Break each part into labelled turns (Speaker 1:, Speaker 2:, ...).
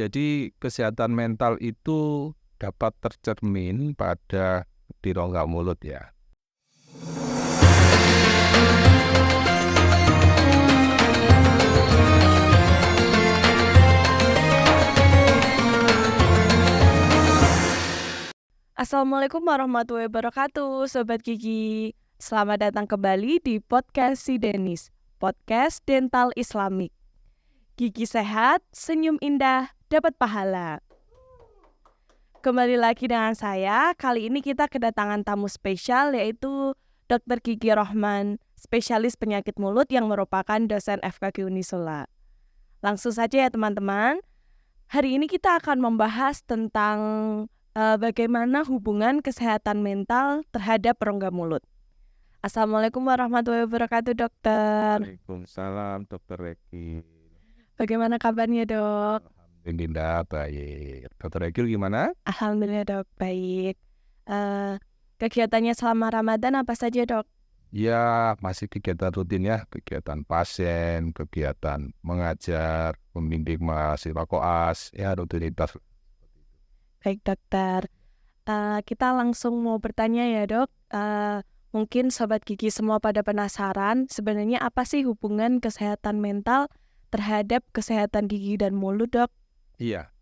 Speaker 1: Jadi kesehatan mental itu dapat tercermin pada di rongga mulut ya.
Speaker 2: Assalamualaikum warahmatullahi wabarakatuh, Sobat Gigi. Selamat datang kembali di podcast si Denis, podcast dental Islamik. Gigi sehat, senyum indah, dapat pahala. Kembali lagi dengan saya, kali ini kita kedatangan tamu spesial yaitu Dr. Gigi Rohman, spesialis penyakit mulut yang merupakan dosen FKG Unisula. Langsung saja ya teman-teman, hari ini kita akan membahas tentang bagaimana hubungan kesehatan mental terhadap rongga mulut. Assalamualaikum warahmatullahi wabarakatuh, dokter.
Speaker 1: Waalaikumsalam, Dr. Reki.
Speaker 2: Bagaimana kabarnya, dok?
Speaker 1: Alhamdulillah baik. Dr. Reki gimana?
Speaker 2: Alhamdulillah, dok, baik. Kegiatannya selama Ramadan apa saja, dok?
Speaker 1: Ya, masih kegiatan rutin ya, kegiatan pasien, kegiatan mengajar, membimbing mahasiswa koas, ya rutinitas.
Speaker 2: Baik, dokter. Kita langsung mau bertanya ya, dok. Mungkin Sobat Gigi semua pada penasaran, sebenarnya apa sih hubungan kesehatan mental terhadap kesehatan gigi dan mulut, dok?
Speaker 1: Iya,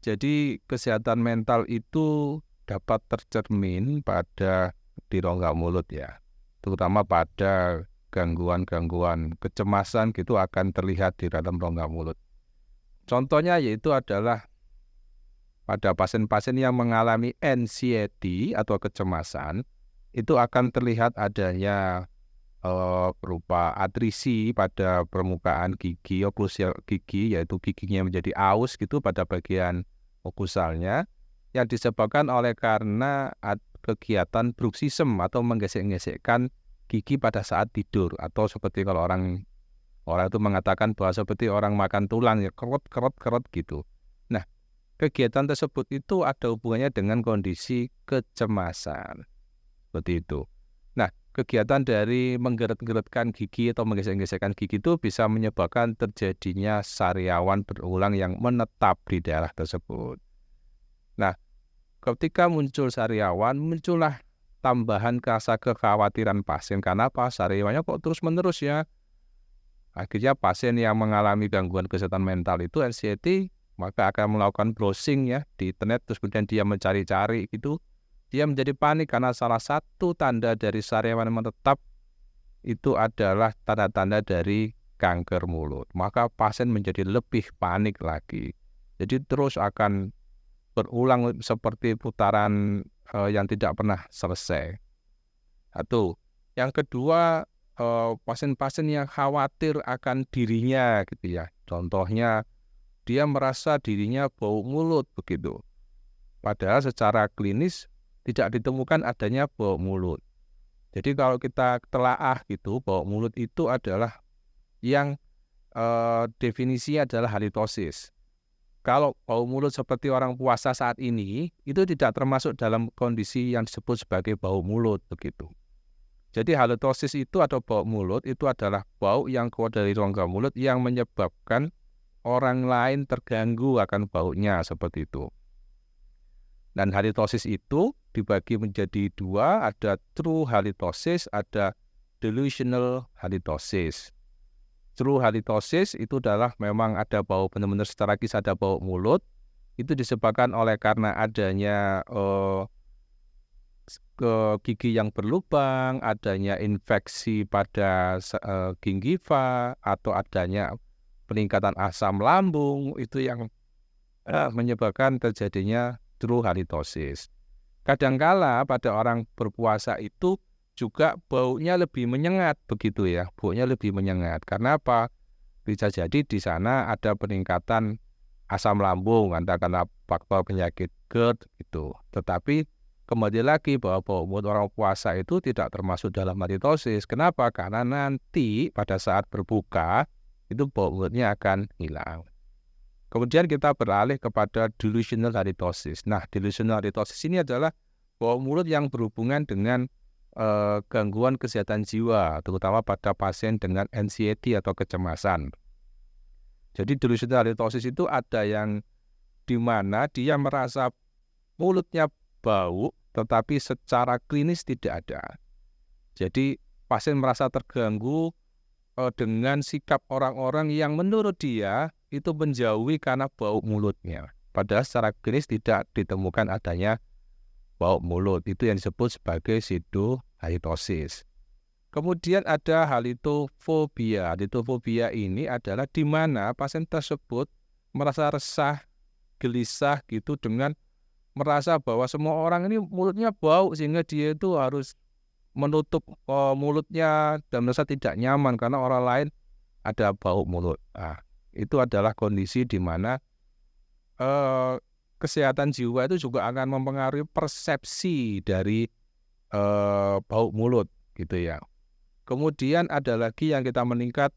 Speaker 1: jadi kesehatan mental itu dapat tercermin pada di rongga mulut ya, terutama pada gangguan-gangguan kecemasan gitu akan terlihat di dalam rongga mulut. Contohnya yaitu adalah pada pasien-pasien yang mengalami anxiety atau kecemasan, itu akan terlihat adanya berupa atrisi pada permukaan gigi, oklusal gigi, yaitu giginya menjadi aus gitu pada bagian okusalnya, yang disebabkan oleh karena kegiatan bruxism atau menggesek-gesekkan gigi pada saat tidur, atau seperti kalau orang itu mengatakan bahwa seperti orang makan tulang ya, kerot gitu. Nah, kegiatan tersebut itu ada hubungannya dengan kondisi kecemasan. Seperti itu. Nah, kegiatan dari menggeret-geretkan gigi atau menggesek-gesekkan gigi itu bisa menyebabkan terjadinya sariawan berulang yang menetap di daerah tersebut. Nah, ketika muncul sariawan, muncullah tambahan rasa kekhawatiran pasien. Karena apa? Sariawannya kok terus-menerus ya. Akhirnya pasien yang mengalami gangguan kesehatan mental itu anxiety, maka akan melakukan browsing ya di internet, terus kemudian dia mencari-cari gitu. Dia menjadi panik karena salah satu tanda dari sariawan menetap itu adalah tanda-tanda dari kanker mulut. Maka pasien menjadi lebih panik lagi. Jadi terus akan berulang seperti putaran yang tidak pernah selesai. Satu. Yang kedua, pasien-pasien yang khawatir akan dirinya gitu ya. Contohnya dia merasa dirinya bau mulut begitu. Padahal secara klinis tidak ditemukan adanya bau mulut. Jadi kalau kita telaah gitu, bau mulut itu adalah yang definisinya adalah halitosis. Kalau bau mulut seperti orang puasa saat ini, itu tidak termasuk dalam kondisi yang disebut sebagai bau mulut begitu. Jadi halitosis itu atau bau mulut itu adalah bau yang keluar dari rongga mulut yang menyebabkan orang lain terganggu akan baunya seperti itu. Dan halitosis itu dibagi menjadi dua, ada true halitosis, ada delusional halitosis. True halitosis itu adalah memang ada bau benar-benar secara kisah ada bau mulut, itu disebabkan oleh karena adanya gigi yang berlubang, adanya infeksi pada gingiva, atau adanya peningkatan asam lambung, itu yang menyebabkan terjadinya true halitosis. Kadangkala pada orang berpuasa itu juga baunya lebih menyengat begitu ya, baunya lebih menyengat. Karena apa? Bisa jadi di sana ada peningkatan asam lambung, entah karena faktor penyakit GERD gitu. Tetapi kembali lagi bahwa bau mulut orang puasa itu tidak termasuk dalam halitosis. Kenapa? Karena nanti pada saat berbuka itu bau mulutnya akan hilang. Kemudian kita beralih kepada delusional halitosis. Nah, delusional halitosis ini adalah bau mulut yang berhubungan dengan gangguan kesehatan jiwa, terutama pada pasien dengan anxiety atau kecemasan. Jadi delusional halitosis itu ada yang di mana dia merasa mulutnya bau tetapi secara klinis tidak ada. Jadi pasien merasa terganggu dengan sikap orang-orang yang menurut dia itu menjauhi karena bau mulutnya. Padahal secara klinis tidak ditemukan adanya bau mulut. Itu yang disebut sebagai pseudohalitosis. Kemudian ada halitofobia. Halitofobia ini adalah di mana pasien tersebut merasa resah, gelisah gitu dengan merasa bahwa semua orang ini mulutnya bau sehingga dia itu harus menutup mulutnya dan merasa tidak nyaman karena orang lain ada bau mulut. Nah, itu adalah kondisi di mana kesehatan jiwa itu juga akan mempengaruhi persepsi dari bau mulut gitu ya. Kemudian ada lagi yang kita meningkat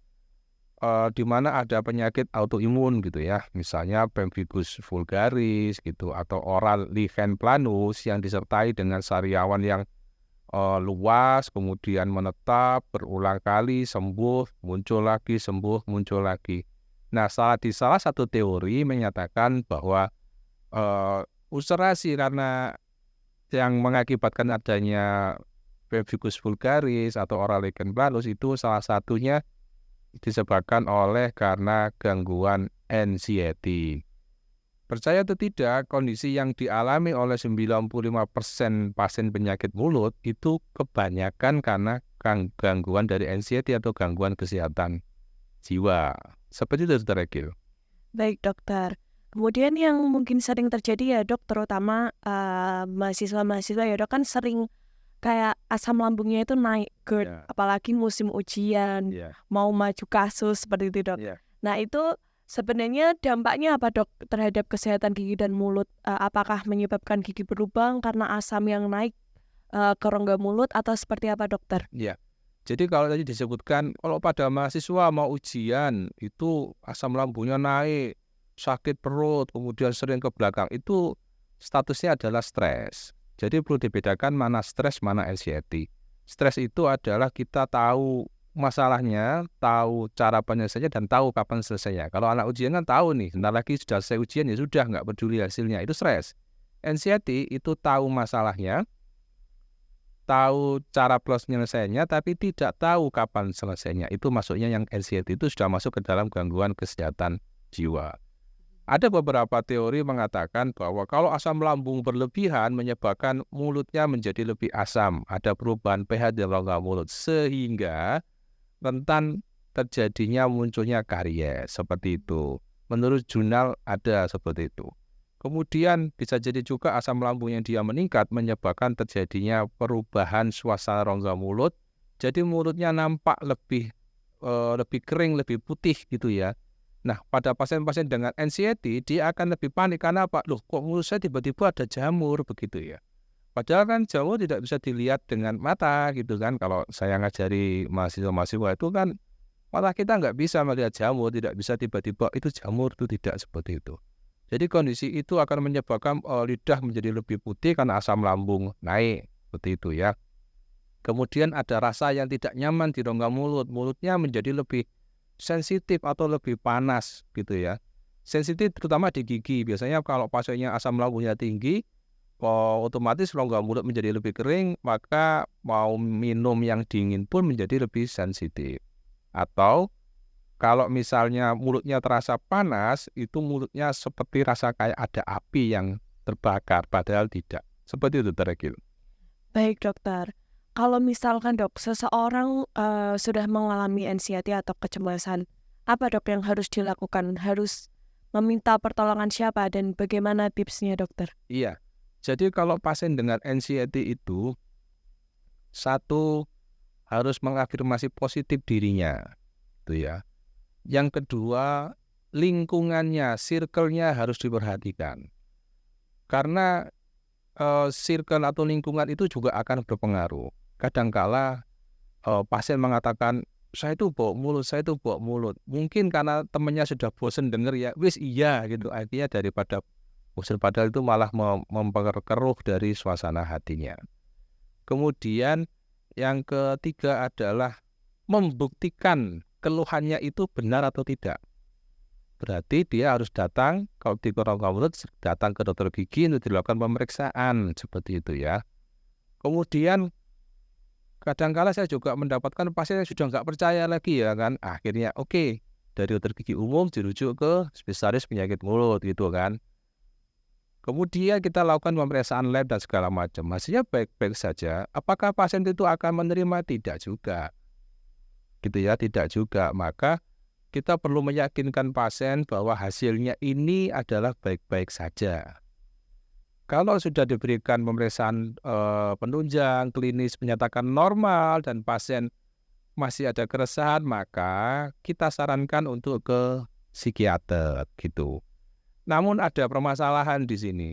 Speaker 1: di mana ada penyakit autoimun gitu ya, misalnya pemphigus vulgaris gitu atau oral lichen planus yang disertai dengan sariawan yang luas, kemudian menetap, berulang kali, sembuh, muncul lagi, sembuh, muncul lagi. Nah, di salah satu teori menyatakan bahwa ulcerasi karena yang mengakibatkan adanya pemphigus vulgaris atau oral lichen planus itu salah satunya disebabkan oleh karena gangguan anxiety. Percaya atau tidak, kondisi yang dialami oleh 95% pasien penyakit mulut itu kebanyakan karena gangguan dari anxiety atau gangguan kesehatan jiwa. Seperti itu, Dr. Egil.
Speaker 2: Baik, dokter. Kemudian yang mungkin sering terjadi ya, dok, terutama mahasiswa-mahasiswa ya, dok, kan sering kayak asam lambungnya itu naik, GERD, apalagi musim ujian, mau maju kasus seperti itu, dok. Nah, itu sebenarnya dampaknya apa, dok, terhadap kesehatan gigi dan mulut? Apakah menyebabkan gigi berlubang karena asam yang naik ke rongga mulut atau seperti apa, dokter?
Speaker 1: Ya, jadi kalau tadi disebutkan kalau pada mahasiswa mau ujian itu asam lambungnya naik, sakit perut, kemudian sering ke belakang, itu statusnya adalah stres. Jadi perlu dibedakan mana stres, mana anxiety. Stres itu adalah kita tahu masalahnya, tahu cara penyelesaiannya, dan tahu kapan selesainya. Kalau anak ujian kan tahu nih, sebentar lagi sudah selesai ujian, ya sudah, nggak peduli hasilnya, itu stres. Anxiety itu tahu masalahnya, tahu cara penyelesaiannya, tapi tidak tahu kapan selesainya. Itu masuknya yang anxiety, itu sudah masuk ke dalam gangguan kesehatan jiwa. Ada beberapa teori mengatakan bahwa kalau asam lambung berlebihan menyebabkan mulutnya menjadi lebih asam, ada perubahan pH di rongga mulut sehingga rentan terjadinya munculnya karies, seperti itu. Menurut jurnal ada seperti itu. Kemudian bisa jadi juga asam lambung yang dia meningkat menyebabkan terjadinya perubahan suasana rongga mulut, jadi mulutnya nampak lebih kering, lebih putih gitu ya. Nah, pada pasien-pasien dengan anxiety, dia akan lebih panik karena apa? Loh, kok mulut saya tiba-tiba ada jamur begitu ya? Padahal kan jamur tidak bisa dilihat dengan mata gitu kan. Kalau saya ngajari mahasiswa-mahasiswa itu kan mata kita nggak bisa melihat jamur, tidak bisa tiba-tiba itu jamur, itu tidak seperti itu. Jadi kondisi itu akan menyebabkan lidah menjadi lebih putih karena asam lambung naik, seperti itu ya. Kemudian ada rasa yang tidak nyaman di rongga mulut, mulutnya menjadi lebih sensitif atau lebih panas gitu ya. Sensitif terutama di gigi. Biasanya kalau pasiennya asam lambungnya tinggi, otomatis rongga mulut menjadi lebih kering, maka mau minum yang dingin pun menjadi lebih sensitif. Atau kalau misalnya mulutnya terasa panas, itu mulutnya seperti rasa kayak ada api yang terbakar, padahal tidak. Seperti itu, Dr. Egil.
Speaker 2: Baik, dokter. Kalau misalkan, dok, seseorang sudah mengalami anxiety atau kecemasan, apa, dok, yang harus dilakukan? Harus meminta pertolongan siapa dan bagaimana tipsnya, dokter?
Speaker 1: Iya, jadi kalau pasien dengan anxiety itu, satu harus mengafirmasi positif dirinya, gitu ya. Yang kedua, lingkungannya, circle-nya harus diperhatikan. Karena circle atau lingkungan itu juga akan berpengaruh. Kadangkala pasien mengatakan, saya itu bau mulut. Mungkin karena temannya sudah bosen denger ya, wis iya gitu. Akhirnya daripada bosen, padahal itu malah memperkeruh dari suasana hatinya. Kemudian yang ketiga adalah membuktikan keluhannya itu benar atau tidak. berarti dia harus datang, kalau di rongga mulut, datang ke dokter gigi untuk dilakukan pemeriksaan, seperti itu ya. Kemudian kadangkala saya juga mendapatkan pasien yang sudah nggak percaya lagi ya kan, akhirnya oke, dari dokter gigi umum dirujuk ke spesialis penyakit mulut gitu kan. Kemudian kita lakukan pemeriksaan lab dan segala macam, hasilnya baik-baik saja. Apakah pasien itu akan menerima? Tidak juga, gitu ya, tidak juga. Maka kita perlu meyakinkan pasien bahwa hasilnya ini adalah baik-baik saja. Kalau sudah diberikan pemeriksaan penunjang, klinis menyatakan normal dan pasien masih ada keresahan, maka kita sarankan untuk ke psikiater gitu. Namun ada permasalahan di sini.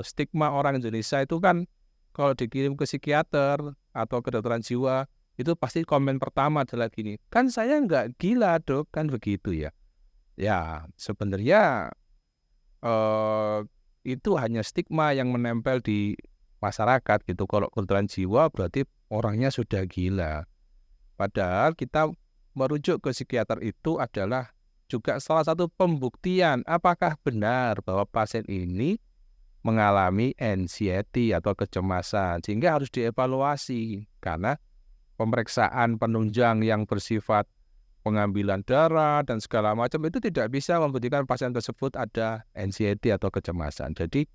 Speaker 1: Stigma orang Indonesia itu kan kalau dikirim ke psikiater atau kedokteran jiwa, itu pasti komen pertama adalah gini, kan saya nggak gila dok, kan begitu ya. Ya sebenarnya itu hanya stigma yang menempel di masyarakat gitu. Kalau kedokteran jiwa berarti orangnya sudah gila. Padahal kita merujuk ke psikiater itu adalah juga salah satu pembuktian apakah benar bahwa pasien ini mengalami anxiety atau kecemasan, sehingga harus dievaluasi karena pemeriksaan penunjang yang bersifat pengambilan darah dan segala macam itu tidak bisa membuktikan pasien tersebut ada anxiety atau kecemasan. Jadi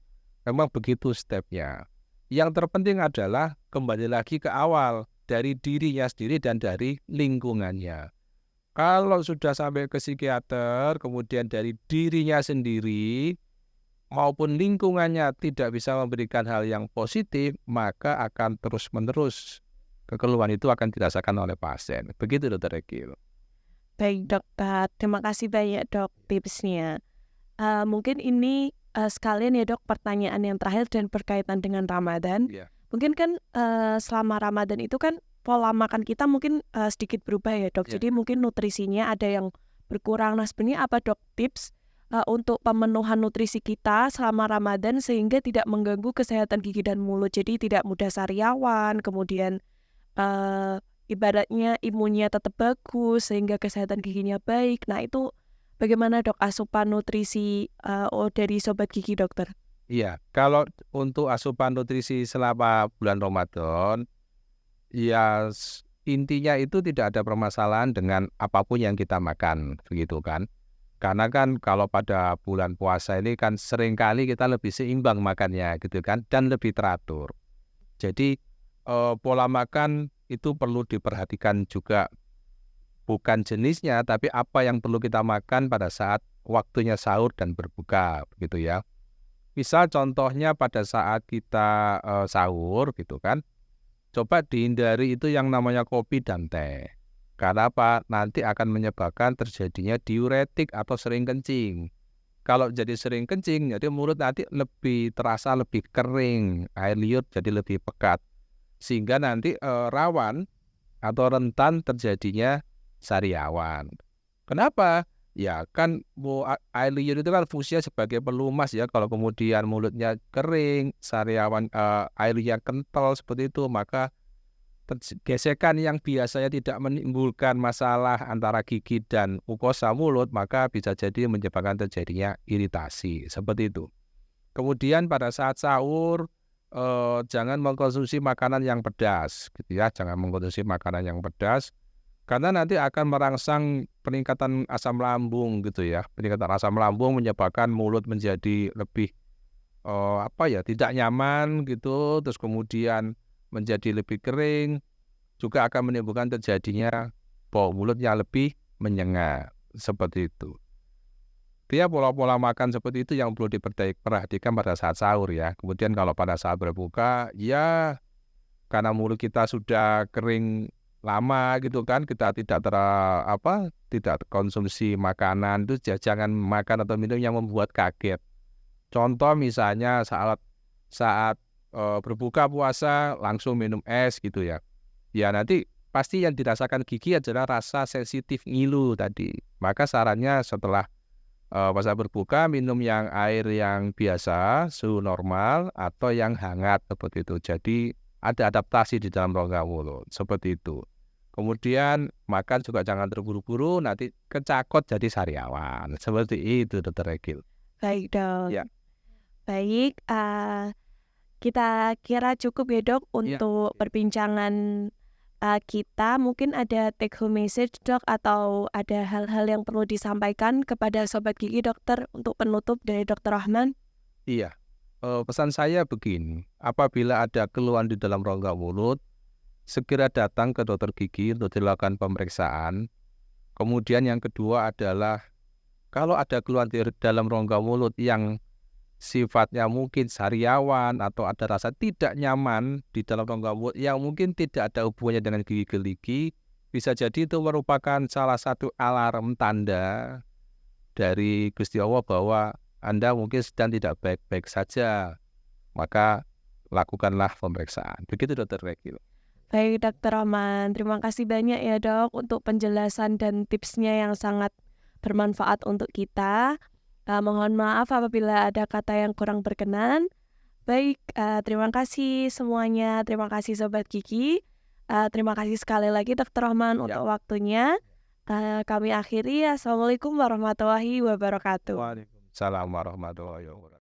Speaker 1: memang begitu stepnya. Yang terpenting adalah kembali lagi ke awal, dari dirinya sendiri dan dari lingkungannya. Kalau sudah sampai ke psikiater, kemudian dari dirinya sendiri maupun lingkungannya tidak bisa memberikan hal yang positif, maka akan terus-menerus kekeluhan itu akan dirasakan oleh pasien. Begitu Dr. Ekil.
Speaker 2: Baik dokter, terima kasih banyak dok tipsnya. Mungkin ini sekalian ya dok pertanyaan yang terakhir dan berkaitan dengan Ramadan.
Speaker 1: Yeah.
Speaker 2: Mungkin kan selama Ramadan itu kan pola makan kita mungkin sedikit berubah ya dok.
Speaker 1: Yeah.
Speaker 2: Jadi mungkin nutrisinya ada yang berkurang. Nah sebenarnya apa dok tips untuk pemenuhan nutrisi kita selama Ramadan sehingga tidak mengganggu kesehatan gigi dan mulut. Jadi tidak mudah sariawan, kemudian ibaratnya imunnya tetap bagus sehingga kesehatan giginya baik. Nah itu bagaimana dok asupan nutrisi dari Sobat Gigi dokter?
Speaker 1: Iya, kalau untuk asupan nutrisi selama bulan Ramadan, ya intinya itu tidak ada permasalahan dengan apapun yang kita makan, begitu kan. Karena kan kalau pada bulan puasa ini kan seringkali kita lebih seimbang makannya gitu kan, dan lebih teratur. Jadi pola makan itu perlu diperhatikan juga, bukan jenisnya tapi apa yang perlu kita makan pada saat waktunya sahur dan berbuka begitu ya. Misal contohnya pada saat kita sahur gitu kan, coba dihindari itu yang namanya kopi dan teh. Karena apa? Nanti akan menyebabkan terjadinya diuretik atau sering kencing. Kalau jadi sering kencing, jadi mulut nanti lebih terasa lebih kering, air liur jadi lebih pekat. Sehingga nanti rawan atau rentan terjadinya sariawan. Kenapa? Ya kan air liur itu kan fungsinya sebagai pelumas ya. Kalau kemudian mulutnya kering, sariawan air liur kental seperti itu, maka gesekan yang biasanya tidak menimbulkan masalah antara gigi dan mukosa mulut, maka bisa jadi menyebabkan terjadinya iritasi seperti itu. Kemudian pada saat sahur jangan mengkonsumsi makanan yang pedas, gitu ya. Jangan mengkonsumsi makanan yang pedas karena nanti akan merangsang peningkatan asam lambung, gitu ya. Peningkatan asam lambung menyebabkan mulut menjadi lebih tidak nyaman, gitu. Terus kemudian menjadi lebih kering, juga akan menimbulkan terjadinya bau mulutnya lebih menyengat, seperti itu. Dia pola-pola makan seperti itu yang perlu diperhatikan pada saat sahur ya. Kemudian kalau pada saat berbuka, ya karena mulut kita sudah kering lama gitu kan, kita tidak konsumsi makanan itu, jangan makan atau minum yang membuat kaget. Contoh misalnya saat berbuka puasa langsung minum es gitu ya. Ya nanti pasti yang dirasakan gigi adalah rasa sensitif ngilu tadi. Maka sarannya setelah pas berbuka minum yang air yang biasa, suhu normal atau yang hangat seperti itu. Jadi ada adaptasi di dalam rongga mulut seperti itu. Kemudian makan juga jangan terburu-buru, nanti kecakot jadi sariawan. Seperti itu, Dokter Egil.
Speaker 2: Baik dok.
Speaker 1: Ya.
Speaker 2: Baik, kita kira cukup ya dok untuk perbincangan kita. Mungkin ada take home message dok, atau ada hal-hal yang perlu disampaikan kepada Sobat Gigi dokter untuk penutup dari Dokter Rahman?
Speaker 1: Iya, pesan saya begini, apabila ada keluhan di dalam rongga mulut, segera datang ke dokter gigi untuk dilakukan pemeriksaan. Kemudian yang kedua adalah, kalau ada keluhan di dalam rongga mulut yang sifatnya mungkin sariawan atau ada rasa tidak nyaman di dalam rongga mulut yang mungkin tidak ada hubungannya dengan gigi gerigi, bisa jadi itu merupakan salah satu alarm tanda dari Gusti Allah bahwa Anda mungkin sedang tidak baik-baik saja. Maka lakukanlah pemeriksaan. Begitu Dokter Egil.
Speaker 2: Baik Dokter Rahman, terima kasih banyak ya dok untuk penjelasan dan tipsnya yang sangat bermanfaat untuk kita. Mohon maaf apabila ada kata yang kurang berkenan. Baik, terima kasih semuanya. Terima kasih Sobat Gigi. Terima kasih sekali lagi Dokter Rahman untuk waktunya. Kami akhiri. Assalamualaikum warahmatullahi wabarakatuh.
Speaker 1: Waalaikumsalam warahmatullahi wabarakatuh.